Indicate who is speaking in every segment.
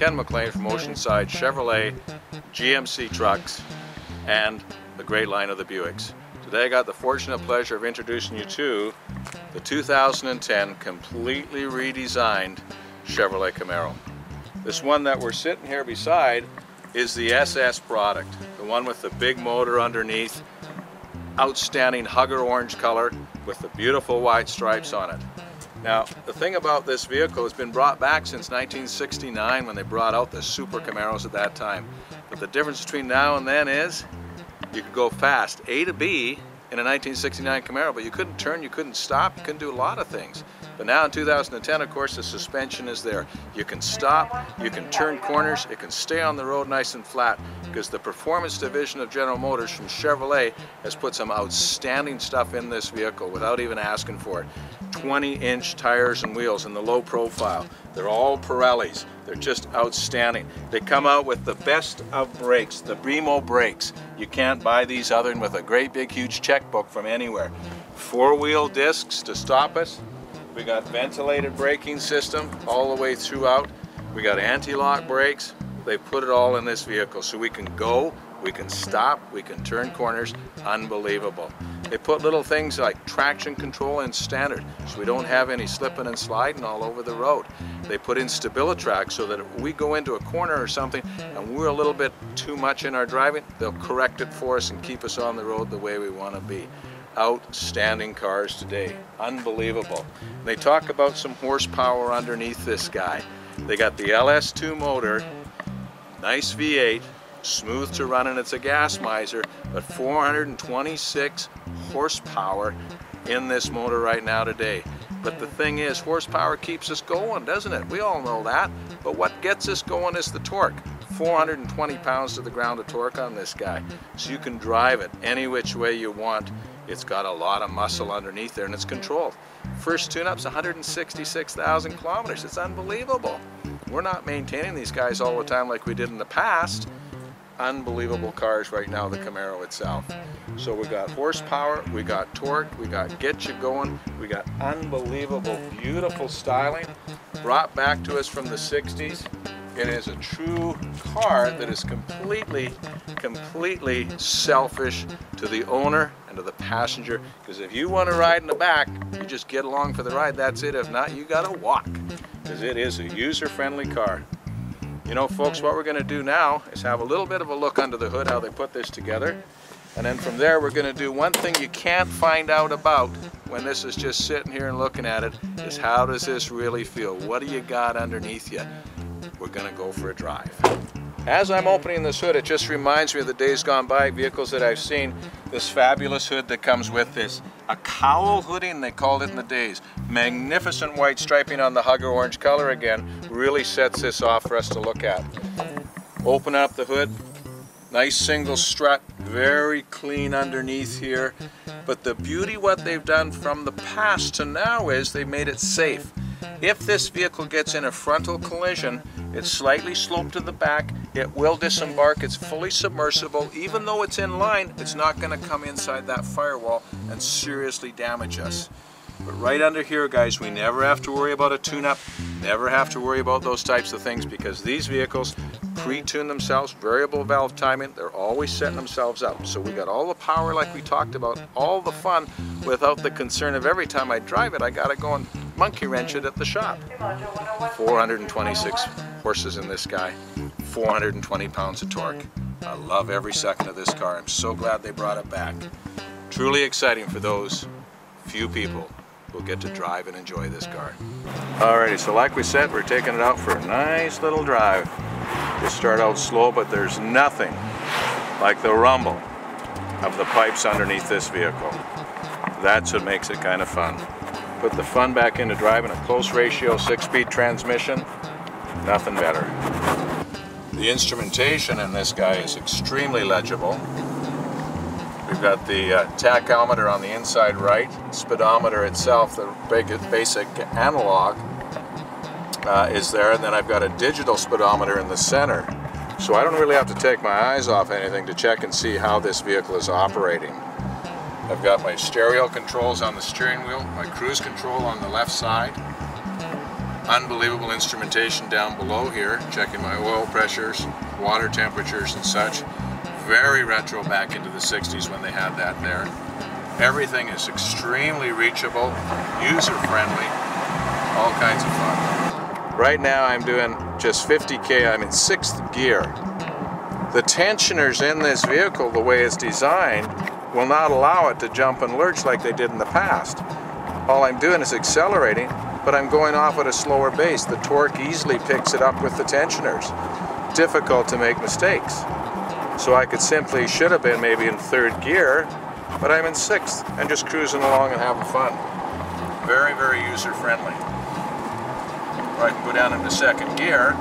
Speaker 1: Ken McLean from Oceanside Chevrolet GMC trucks and the great line of the Buicks. Today I got the fortunate pleasure of introducing you to the 2010 completely redesigned Chevrolet Camaro. This one that we're sitting here beside is the SS product, the one with the big motor underneath, outstanding hugger orange color with the beautiful white stripes on it. Now, the thing about this vehicle has been brought back since 1969 when they brought out the Super Camaros at that time. But the difference between now and then is you could go fast, A to B in a 1969 Camaro, but you couldn't turn, you couldn't stop, you couldn't do a lot of things. But now in 2010, of course, the suspension is there. You can stop, you can turn corners, it can stay on the road nice and flat, because the performance division of General Motors from Chevrolet has put some outstanding stuff in this vehicle without even asking for it. 20-inch tires and wheels in the low profile. They're all Pirellis. They're just outstanding. They come out with the best of brakes, the Bremo brakes. You can't buy these other than with a great big huge checkbook from anywhere. 4-wheel discs to stop us. We got ventilated braking system all the way throughout. We got anti-lock brakes. They put it all in this vehicle so we can go, we can stop, we can turn corners. Unbelievable. They put little things like traction control in standard so we don't have any slipping and sliding all over the road. They put in StabiliTrak so that if we go into a corner or something and we're a little bit too much in our driving, they'll correct it for us and keep us on the road the way we want to be. Outstanding cars today. Unbelievable. They talk about some horsepower underneath this guy. They got the LS2 motor, nice V8, smooth to run, and it's a gas miser, but 426 horsepower in this motor right now today. But the thing is, horsepower keeps us going, doesn't it? We all know that. But what gets us going is the torque. 420 pounds to the ground of torque on this guy. So you can drive it any which way you want. It's got a lot of muscle underneath there and it's controlled. First tune-up's 166,000 kilometers. It's unbelievable. We're not maintaining these guys all the time like we did in the past. Unbelievable cars right now, the Camaro itself. So we got horsepower, we got torque, we got get you going, we got unbelievable, beautiful styling brought back to us from the 60s. It is a true car that is completely selfish to the owner and to the passenger, because if you want to ride in the back, you just get along for the ride, that's it. If not, you gotta walk, because it is a user-friendly car. You know, folks, what we're going to do now is have a little bit of a look under the hood, how they put this together. And then from there, we're going to do one thing you can't find out about when this is just sitting here and looking at it, is how does this really feel? What do you got underneath you? We're going to go for a drive. As I'm opening this hood, it just reminds me of the days gone by, vehicles that I've seen. This fabulous hood that comes with this. A cowl hooding, they called it in the days. Magnificent white striping on the hugger orange color again. Really sets this off for us to look at. Open up the hood. Nice single strut. Very clean underneath here. But the beauty what they've done from the past to now is they've made it safe. If this vehicle gets in a frontal collision, it's slightly sloped to the back, it will disembark, it's fully submersible. Even though it's in line, it's not going to come inside that firewall and seriously damage us. But right under here, guys, we never have to worry about a tune-up, never have to worry about those types of things, because these vehicles pre-tune themselves, variable valve timing, they're always setting themselves up. So we got all the power like we talked about, all the fun, without the concern of every time I drive it, I gotta go and monkey wrench it at the shop. 426 horses in this guy, 420 pounds of torque. I love every second of this car. I'm so glad they brought it back. Truly exciting for those few people who will get to drive and enjoy this car. Alrighty, so like we said, we're taking it out for a nice little drive. We start out slow, but there's nothing like the rumble of the pipes underneath this vehicle. That's what makes it kind of fun. Put the fun back into driving a close ratio 6-speed transmission. Nothing better. The instrumentation in this guy is extremely legible. We've got the tachometer on the inside right, speedometer itself, the basic analog is there, and then I've got a digital speedometer in the center. So I don't really have to take my eyes off anything to check and see how this vehicle is operating. I've got my stereo controls on the steering wheel, my cruise control on the left side. Unbelievable instrumentation down below here, checking my oil pressures, water temperatures and such. Very retro back into the 60s when they had that there. Everything is extremely reachable, user-friendly, all kinds of fun. Right now I'm doing just 50K, I'm in 6th gear. The tensioners in this vehicle, the way it's designed, will not allow it to jump and lurch like they did in the past. All I'm doing is accelerating, but I'm going off at a slower base. The torque easily picks it up with the tensioners. Difficult to make mistakes. So I could simply, should have been maybe in 3rd gear, but I'm in 6th and just cruising along and having fun. Very, very user-friendly. I can go down into 2nd gear.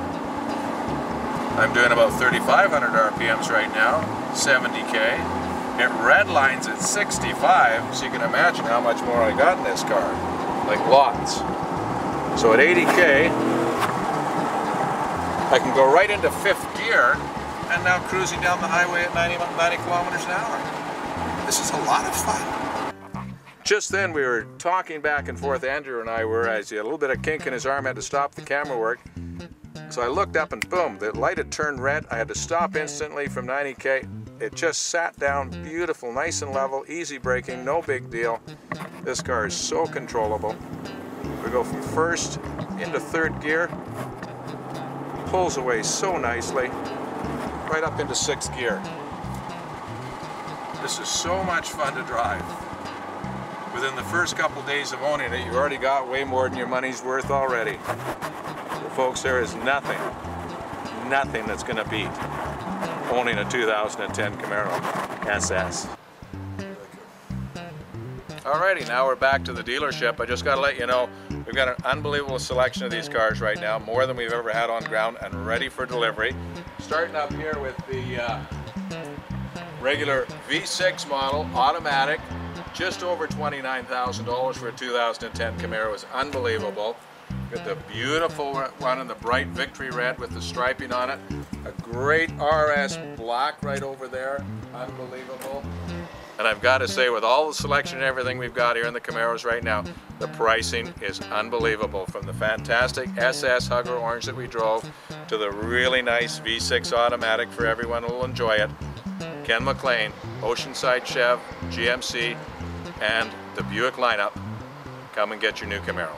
Speaker 1: I'm doing about 3,500 RPMs right now, 70K. It redlines at 65, so you can imagine how much more I got in this car. Like lots. So at 80K, I can go right into 5th gear and now cruising down the highway at 90 kilometers an hour. This is a lot of fun. Just then we were talking back and forth, Andrew and I were, as he had a little bit of kink in his arm, had to stop the camera work. So I looked up and boom, the light had turned red. I had to stop instantly from 90K. It just sat down, beautiful, nice and level, easy braking, no big deal. This car is so controllable. We go from 1st into 3rd gear, pulls away so nicely, right up into 6th gear. This is so much fun to drive. Within the first couple days of owning it, you already got way more than your money's worth already. Well, folks, there is nothing that's going to beat owning a 2010 Camaro SS. Alrighty, now we're back to the dealership. I just got to let you know, we've got an unbelievable selection of these cars right now, more than we've ever had on ground and ready for delivery. Starting up here with the regular V6 model, automatic, just over $29,000 for a 2010 Camaro. Is unbelievable. Got the beautiful one in the bright victory red with the striping on it. A great RS black right over there. Unbelievable. And I've got to say, with all the selection and everything we've got here in the Camaros right now, the pricing is unbelievable. From the fantastic SS Hugger Orange that we drove to the really nice V6 automatic for everyone who will enjoy it. Ken McLean, Oceanside Chev, GMC, and the Buick lineup. Come and get your new Camaro.